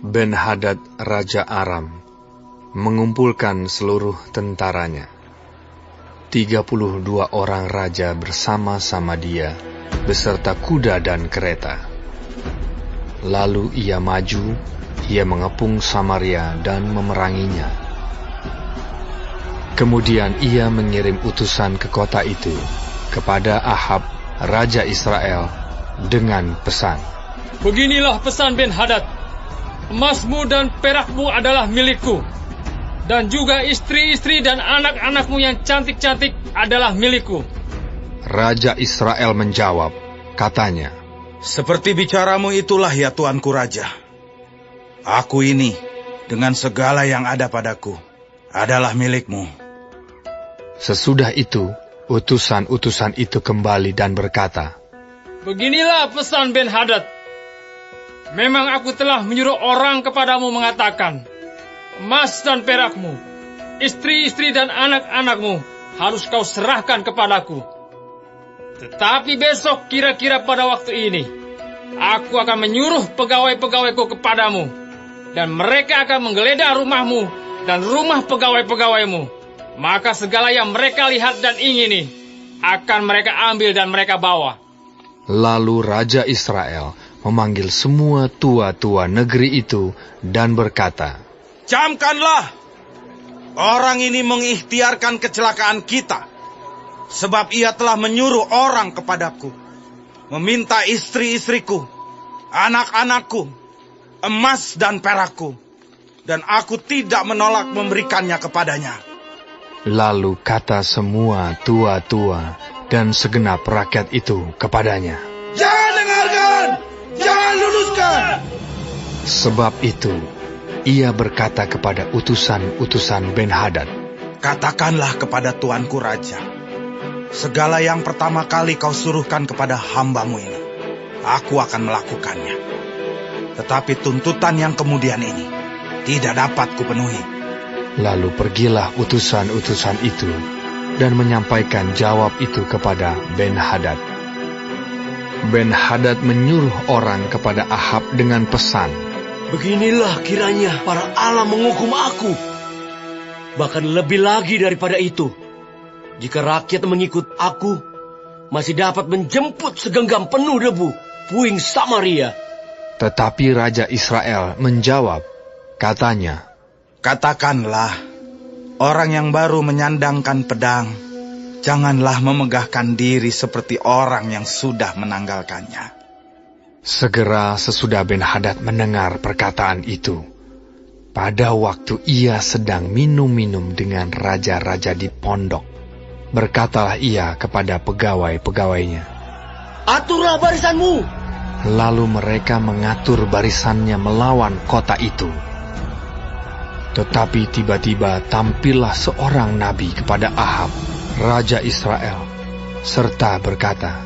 Ben-Hadad Raja Aram mengumpulkan seluruh tentaranya. 32 orang raja bersama-sama dia, beserta kuda dan kereta. Lalu ia maju, ia mengepung Samaria dan memeranginya. Kemudian ia mengirim utusan ke kota itu, kepada Ahab, Raja Israel, dengan pesan. Beginilah pesan Ben-Hadad. Emasmu dan perakmu adalah milikku, dan juga istri-istri dan anak-anakmu yang cantik-cantik adalah milikku. Raja Israel menjawab, katanya, seperti bicaramu itulah ya tuanku raja. Aku ini, dengan segala yang ada padaku, adalah milikmu. Sesudah itu, utusan-utusan itu kembali dan berkata, beginilah pesan Ben-Hadad. Memang aku telah menyuruh orang kepadamu mengatakan, emas dan perakmu, istri-istri dan anak-anakmu harus kau serahkan kepadaku. Tetapi besok kira-kira pada waktu ini, aku akan menyuruh pegawai-pegawaiku kepadamu, dan mereka akan menggeledah rumahmu dan rumah pegawai-pegawaimu. Maka segala yang mereka lihat dan ingini, akan mereka ambil dan mereka bawa. Lalu Raja Israel memanggil semua tua-tua negeri itu dan berkata, camkanlah! Orang ini mengikhtiarkan kecelakaan kita, sebab ia telah menyuruh orang kepadaku, meminta istri-istriku, anak-anakku, emas dan perakku, dan aku tidak menolak memberikannya kepadanya. Lalu kata semua tua-tua dan segenap rakyat itu kepadanya, jangan dengarkan! Jangan luluskan! Sebab itu, ia berkata kepada utusan-utusan Ben-Hadad, katakanlah kepada tuanku raja, segala yang pertama kali kau suruhkan kepada hambamu ini, aku akan melakukannya. Tetapi tuntutan yang kemudian ini tidak dapat kupenuhi. Lalu pergilah utusan-utusan itu dan menyampaikan jawab itu kepada Ben-Hadad. Ben-Hadad menyuruh orang kepada Ahab dengan pesan, beginilah kiranya para Allah menghukum aku. Bahkan lebih lagi daripada itu, jika rakyat mengikut aku, masih dapat menjemput segenggam penuh debu puing Samaria. Tetapi Raja Israel menjawab, katanya, katakanlah, orang yang baru menyandangkan pedang, janganlah memegahkan diri seperti orang yang sudah menanggalkannya. Segera sesudah Ben-Hadad mendengar perkataan itu, pada waktu ia sedang minum-minum dengan raja-raja di pondok, berkatalah ia kepada pegawai-pegawainya, aturlah barisanmu. Lalu mereka mengatur barisannya melawan kota itu. Tetapi tiba-tiba tampillah seorang nabi kepada Ahab, Raja Israel, serta berkata,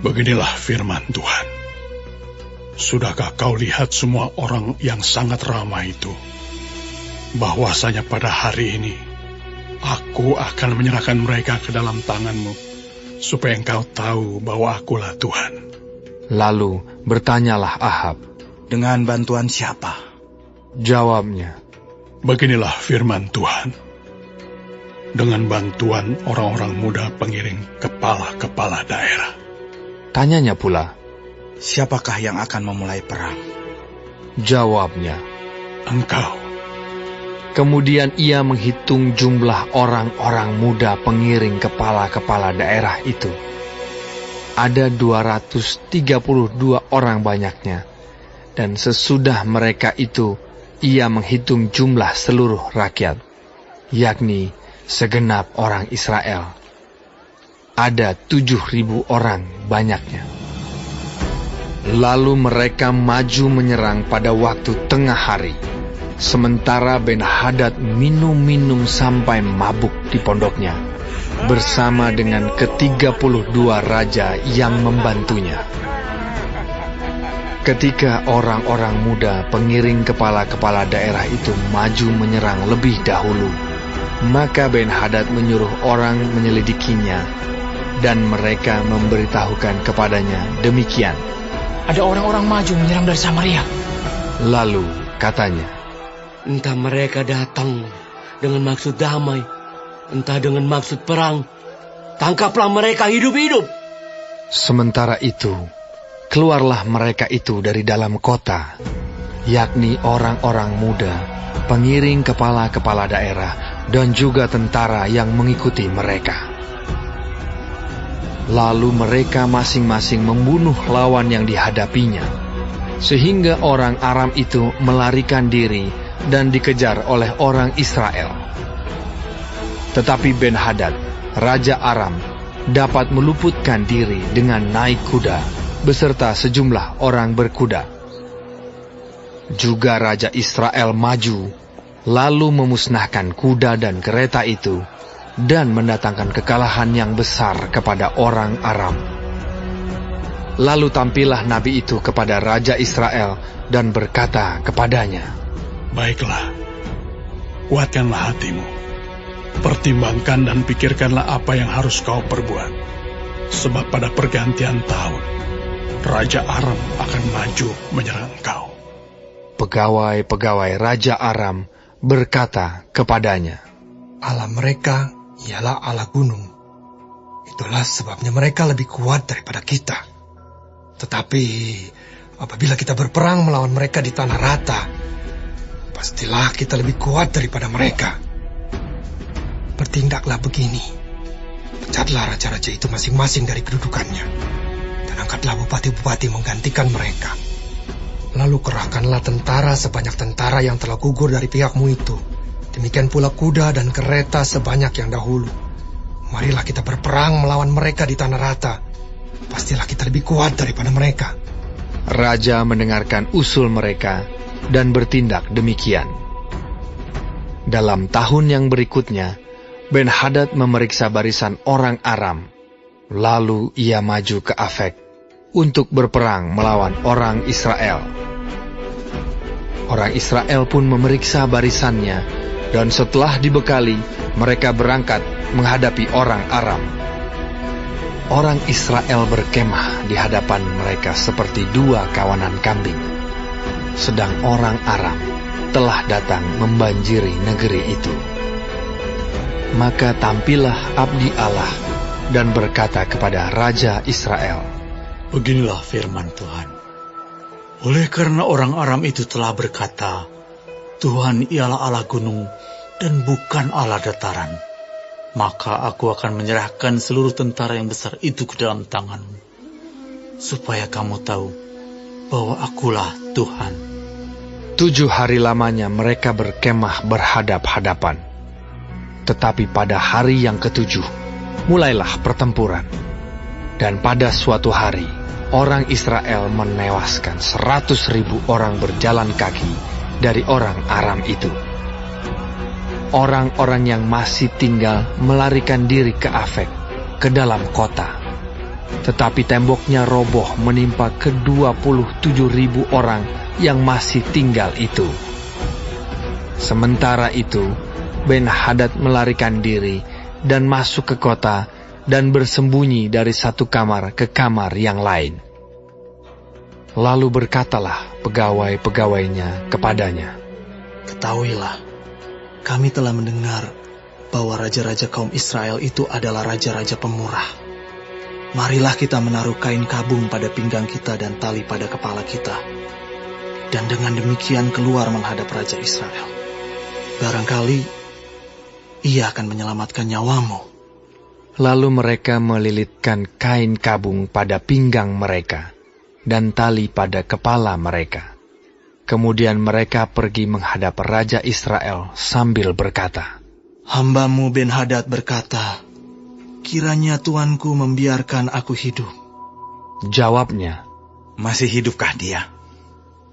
beginilah firman Tuhan. Sudahkah kau lihat semua orang yang sangat ramai itu? Bahwasanya pada hari ini, aku akan menyerahkan mereka ke dalam tanganmu, supaya engkau tahu bahwa akulah Tuhan. Lalu bertanyalah Ahab, dengan bantuan siapa? Jawabnya, beginilah firman Tuhan. Dengan bantuan orang-orang muda pengiring kepala-kepala daerah. Tanyanya pula, siapakah yang akan memulai perang? Jawabnya, engkau. Kemudian ia menghitung jumlah orang-orang muda pengiring kepala-kepala daerah itu. Ada 232 orang banyaknya, dan sesudah mereka itu, ia menghitung jumlah seluruh rakyat, yakni segenap orang Israel. Ada 7.000 orang banyaknya. Lalu mereka maju menyerang pada waktu tengah hari, sementara Ben-Hadad minum-minum sampai mabuk di pondoknya, bersama dengan ke-32 raja yang membantunya. Ketika orang-orang muda pengiring kepala-kepala daerah itu maju menyerang lebih dahulu, maka Ben-Hadad menyuruh orang menyelidikinya, dan mereka memberitahukan kepadanya demikian, ada orang-orang maju menyerang dari Samaria. Lalu katanya, Entah mereka datang dengan maksud damai, entah dengan maksud perang. Tangkaplah mereka hidup-hidup. Sementara itu, keluarlah mereka itu dari dalam kota, yakni orang-orang muda, pengiring kepala-kepala daerah, dan juga tentara yang mengikuti mereka. Lalu mereka masing-masing membunuh lawan yang dihadapinya, sehingga orang Aram itu melarikan diri dan dikejar oleh orang Israel. Tetapi Ben-Hadad, Raja Aram, dapat meluputkan diri dengan naik kuda beserta sejumlah orang berkuda. Juga Raja Israel maju, lalu memusnahkan kuda dan kereta itu, dan mendatangkan kekalahan yang besar kepada orang Aram. Lalu tampillah nabi itu kepada Raja Israel dan berkata kepadanya, Baiklah, kuatkanlah hatimu. Pertimbangkan dan pikirkanlah apa yang harus kau perbuat. Sebab pada pergantian tahun, Raja Aram akan maju menyerang kau. Pegawai-pegawai Raja Aram berkata kepadanya, Allah mereka ialah Allah gunung. Itulah sebabnya mereka lebih kuat daripada kita. Tetapi apabila kita berperang melawan mereka di tanah rata, pastilah kita lebih kuat daripada mereka. Bertindaklah begini. Pecatlah raja-raja itu masing-masing dari kedudukannya, dan angkatlah bupati-bupati menggantikan mereka. Lalu kerahkanlah tentara sebanyak tentara yang telah gugur dari pihakmu itu. Demikian pula kuda dan kereta sebanyak yang dahulu. Marilah kita berperang melawan mereka di tanah rata. Pastilah kita lebih kuat daripada mereka. Raja mendengarkan usul mereka dan bertindak demikian. Dalam tahun yang berikutnya, Ben-Hadad memeriksa barisan orang Aram. Lalu ia maju ke Afek untuk berperang melawan orang Israel. Orang Israel pun memeriksa barisannya, dan setelah dibekali, mereka berangkat menghadapi orang Aram. Orang Israel berkemah di hadapan mereka seperti dua kawanan kambing, sedang orang Aram telah datang membanjiri negeri itu. Maka tampillah abdi Allah dan berkata kepada Raja Israel, Beginilah firman Tuhan. Oleh karena orang Aram itu telah berkata, Tuhan ialah Allah gunung dan bukan Allah dataran, maka aku akan menyerahkan seluruh tentara yang besar itu ke dalam tanganmu, supaya kamu tahu bahwa akulah Tuhan. 7 hari lamanya mereka berkemah berhadap-hadapan. Tetapi pada hari yang ke-7, mulailah pertempuran. Dan pada suatu hari, orang Israel menewaskan 100.000 orang berjalan kaki dari orang Aram itu. Orang-orang yang masih tinggal melarikan diri ke Afek, ke dalam kota. Tetapi temboknya roboh menimpa ke-27.000 orang yang masih tinggal itu. Sementara itu, Ben-Hadad melarikan diri dan masuk ke kota dan bersembunyi dari satu kamar ke kamar yang lain. Lalu berkatalah pegawai-pegawainya kepadanya, Ketahuilah, kami telah mendengar bahwa raja-raja kaum Israel itu adalah raja-raja pemurah. Marilah kita menaruh kain kabung pada pinggang kita dan tali pada kepala kita, dan dengan demikian keluar menghadap Raja Israel. Barangkali ia akan menyelamatkan nyawamu. Lalu mereka melilitkan kain kabung pada pinggang mereka dan tali pada kepala mereka. Kemudian mereka pergi menghadap Raja Israel sambil berkata, Hambamu Ben-Hadad berkata, kiranya tuanku membiarkan aku hidup. Jawabnya, Masih hidupkah dia?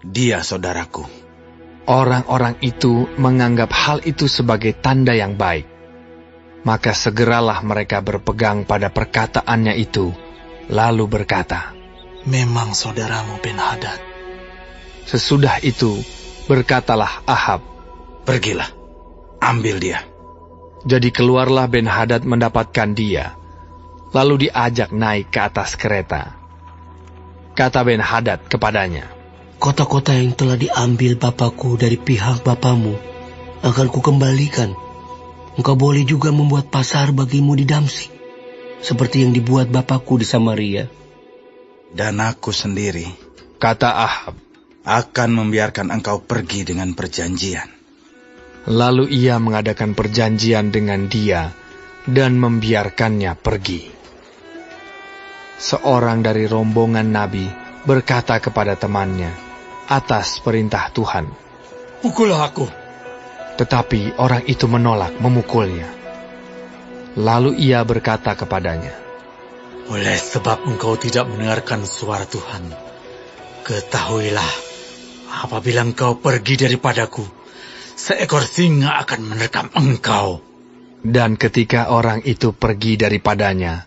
Dia saudaraku. orang-orang itu menganggap hal itu sebagai tanda yang baik. Maka segeralah mereka berpegang pada perkataannya itu, lalu berkata, Memang saudaramu Ben-Hadad. Sesudah itu, berkatalah Ahab, Pergilah, ambil dia. Jadi keluarlah Ben-Hadad mendapatkan dia, lalu diajak naik ke atas kereta. Kata Ben-Hadad kepadanya, kota-kota yang telah diambil Bapakku dari pihak Bapamu akan kukembalikan. Engkau boleh juga membuat pasar bagimu di Damsyik, seperti yang dibuat Bapakku di Samaria. Dan aku sendiri, kata Ahab, akan membiarkan engkau pergi dengan perjanjian. Lalu ia mengadakan perjanjian dengan dia dan membiarkannya pergi. Seorang dari rombongan nabi berkata kepada temannya, atas perintah Tuhan, Pukullah aku. tetapi orang itu menolak memukulnya. Lalu ia berkata kepadanya, Oleh sebab engkau tidak mendengarkan suara Tuhan, ketahuilah, apabila engkau pergi daripadaku, seekor singa akan menerkam engkau. Dan ketika orang itu pergi daripadanya,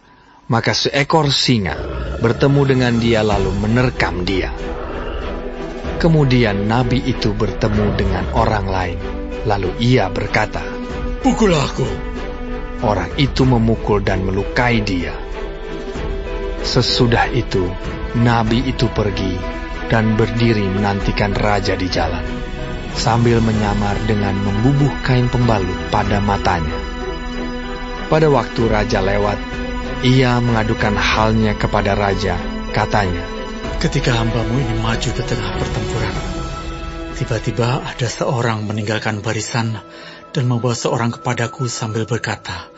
maka seekor singa bertemu dengan dia lalu menerkam dia. Kemudian nabi itu bertemu dengan orang lain, lalu ia berkata, Pukullah aku. Orang itu memukul dan melukai dia. Sesudah itu, nabi itu pergi dan berdiri menantikan raja di jalan, sambil menyamar dengan membubuh kain pembalut pada matanya. Pada waktu raja lewat, ia mengadukan halnya kepada raja, katanya, Ketika hambamu ini maju ke tengah pertempuran, tiba-tiba ada seorang meninggalkan barisan dan membawa seorang kepadaku sambil berkata,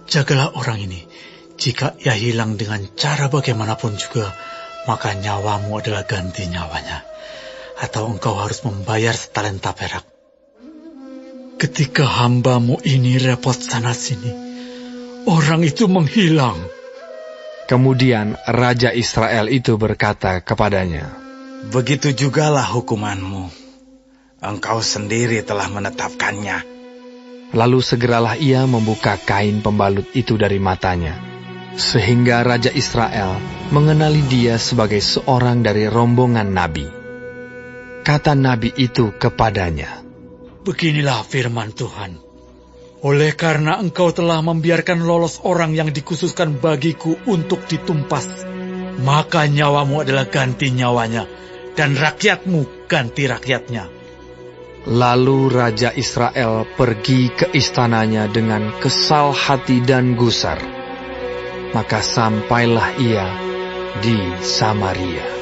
Jagalah orang ini, jika ia hilang dengan cara bagaimanapun juga, maka nyawamu adalah ganti nyawanya, atau engkau harus membayar setalenta perak. Ketika hambamu ini repot sana-sini, orang itu menghilang. Kemudian Raja Israel itu berkata kepadanya, Begitu jugalah hukumanmu. Engkau sendiri telah menetapkannya. Lalu segeralah ia membuka kain pembalut itu dari matanya, sehingga Raja Israel mengenali dia sebagai seorang dari rombongan nabi. Kata nabi itu kepadanya, Beginilah firman Tuhan. Oleh karena engkau telah membiarkan lolos orang yang dikhususkan bagiku untuk ditumpas, maka nyawamu adalah ganti nyawanya, dan rakyatmu ganti rakyatnya. Lalu Raja Israel pergi ke istananya dengan kesal hati dan gusar. Maka sampailah ia di Samaria.